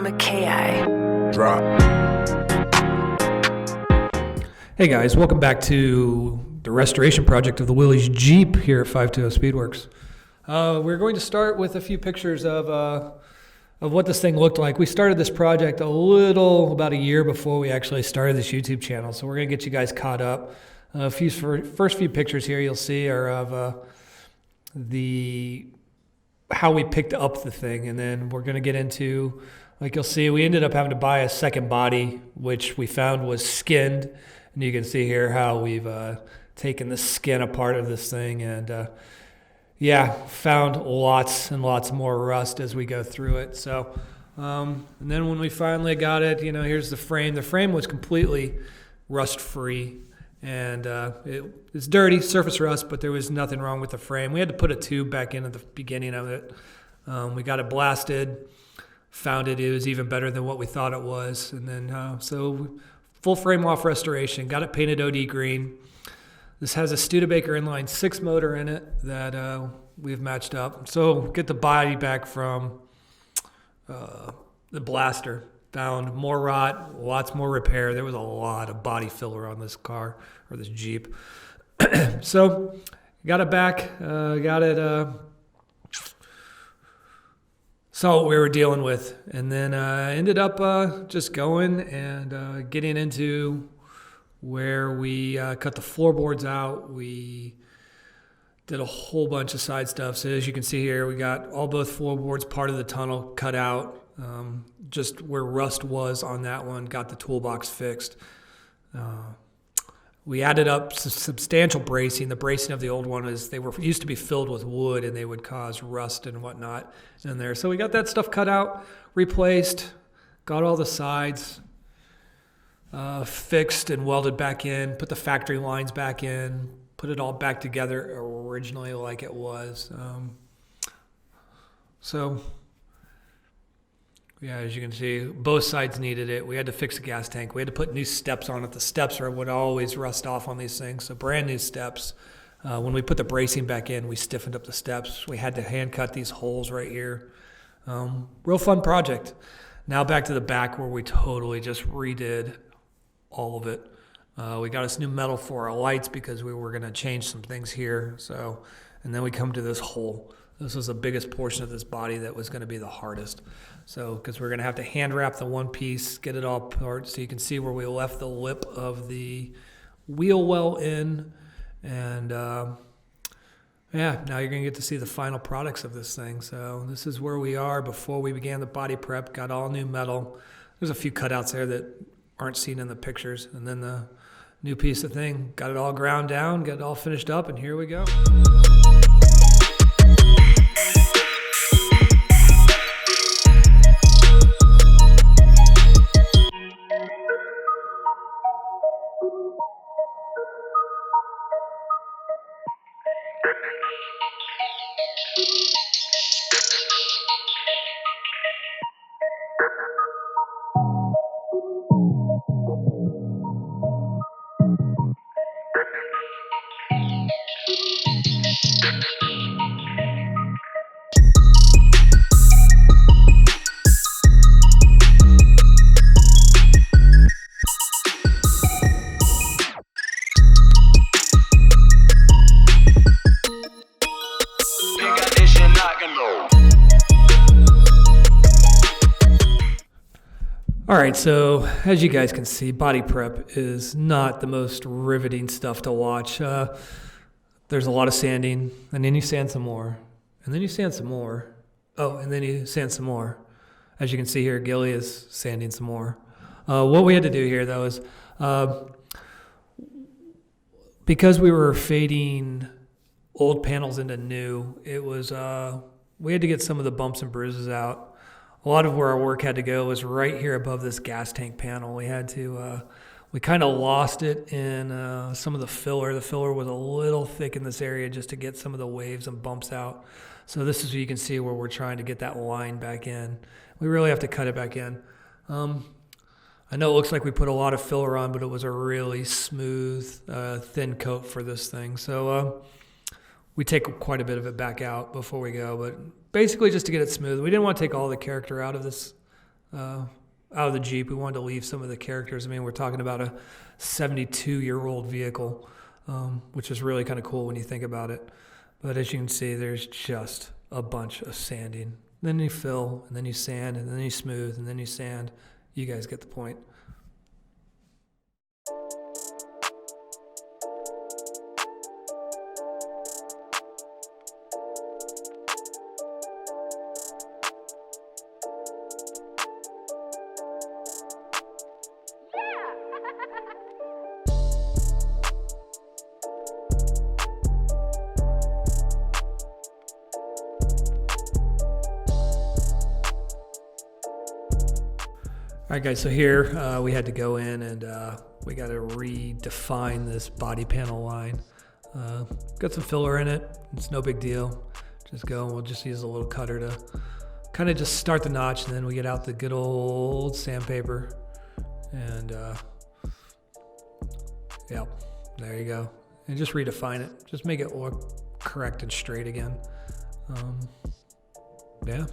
McKay. Drop. Hey guys, welcome back to the restoration project of the Willys Jeep here at 520 Speedworks. We're going to start with a few pictures of what this thing looked like. We started this project about a year before we actually started this YouTube channel, so we're going to get you guys caught up. First few pictures here you'll see are of how we picked up the thing, and then we're going to get into, like you'll see, we ended up having to buy a second body, which we found was skinned. And you can see here how we've taken the skin apart of this thing and found lots and lots more rust as we go through it. So, and then when we finally got it, here's the frame. The frame was completely rust-free, and it's dirty, surface rust, but there was nothing wrong with the frame. We had to put a tube back in at the beginning of it. We got it blasted, found it was even better than what we thought it was, and then full frame off restoration, got it painted OD green. This has a Studebaker inline 6 motor in it that we've matched up. So get the body back from the blaster. Found more rot, lots more repair. There was a lot of body filler on this car, or this Jeep. So got it back, saw what we were dealing with, and then ended up just going and getting into where we cut the floorboards out. We did a whole bunch of side stuff. So as you can see here, we got both floorboards, part of the tunnel cut out, just where rust was on that one, got the toolbox fixed. We added up substantial bracing. The bracing of the old one used to be filled with wood, and they would cause rust and whatnot in there. So we got that stuff cut out, replaced, got all the sides fixed and welded back in, put the factory lines back in, put it all back together originally like it was. As you can see, both sides needed it. We had to fix the gas tank. We had to put new steps on it. The steps would always rust off on these things, so brand new steps. When we put the bracing back in, we stiffened up the steps. We had to hand cut these holes right here. Real fun project. Now back to the back where we totally just redid all of it. We got us new metal for our lights because we were going to change some things here. And then we come to this hole. This was the biggest portion of this body that was going to be the hardest. So, because we're going to have to hand wrap the one piece, get it all apart, so you can see where we left the lip of the wheel well in. And now you're going to get to see the final products of this thing. So this is where we are before we began the body prep. Got all new metal. There's a few cutouts there that aren't seen in the pictures. And then the new piece of thing, got it all ground down, got it all finished up, and here we go. All right, so as you guys can see, body prep is not the most riveting stuff to watch. There's a lot of sanding, and then you sand some more, and then you sand some more. Oh, and then you sand some more. As you can see here, Gilly is sanding some more. What we had to do here, though, is because we were fading old panels into new, we had to get some of the bumps and bruises out. A lot of where our work had to go was right here above this gas tank panel. We had to, we kind of lost it in some of the filler. The filler was a little thick in this area just to get some of the waves and bumps out. So this is where you can see where we're trying to get that line back in. We really have to cut it back in. I know it looks like we put a lot of filler on, but it was a really smooth, thin coat for this thing. So we take quite a bit of it back out before we go, but basically just to get it smooth. We didn't want to take all the character out of this out of the Jeep. We wanted to leave some of the characters. I mean, we're talking about a 72-year-old vehicle, which is really kind of cool when you think about it. But as you can see, there's just a bunch of sanding. Then you fill, and then you sand, and then you smooth, and then you sand. You guys get the point. All right, guys, so here we had to go in and we got to redefine this body panel line. Got some filler in it. It's no big deal. Just go and we'll just use a little cutter to kind of just start the notch, and then we get out the good old sandpaper. And yeah, there you go. And just redefine it. Just make it look correct and straight again. Yeah.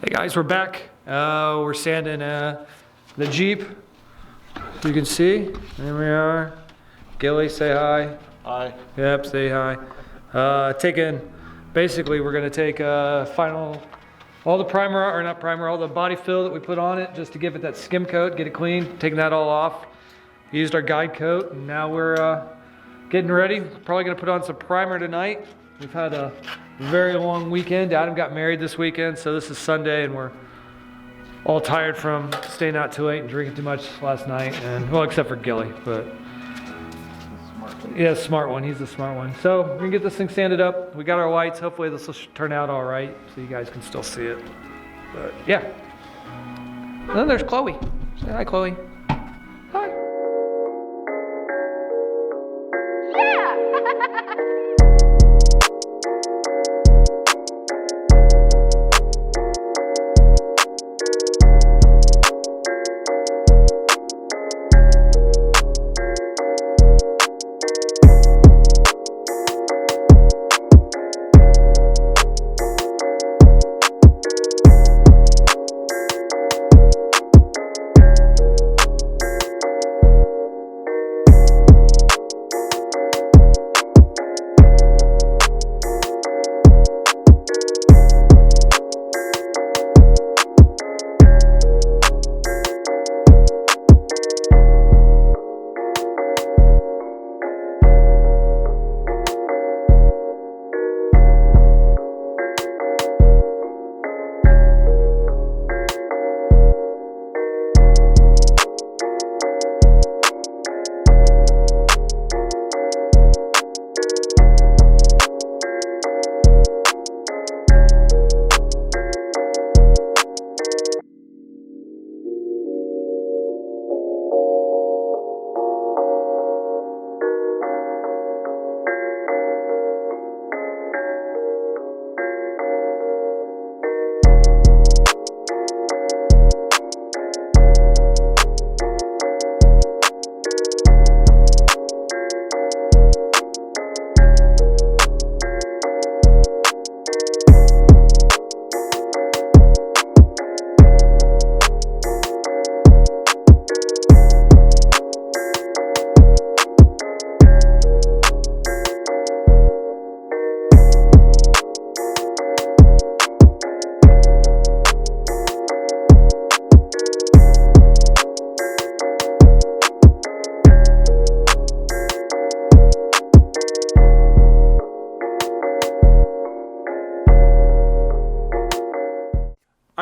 Hey guys, we're back. We're sanding the Jeep. You can see, there we are. Gilly, say hi. Hi. Yep, say hi. Basically we're gonna take all the primer, or not primer, all the body fill that we put on it just to give it that skim coat, get it clean, taking that all off. Used our guide coat, and now we're getting ready. Probably gonna put on some primer tonight. We've had a very long weekend. Adam got married this weekend, so this is Sunday, and we're all tired from staying out too late and drinking too much last night. And well, except for Gilly, but yeah, smart one. He's the smart one. So we're gonna get this thing sanded up. We got our lights. Hopefully this will turn out all right, so you guys can still see it. But yeah. And then there's Chloe. Say hi, Chloe. Hi.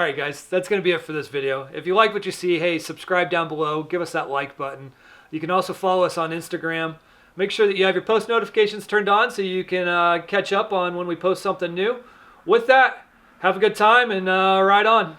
right, guys, that's going to be it for this video. If you like what you see, hey, subscribe down below. Give us that like button. You can also follow us on Instagram. Make sure that you have your post notifications turned on so you can catch up on when we post something new. With that, have a good time and ride on.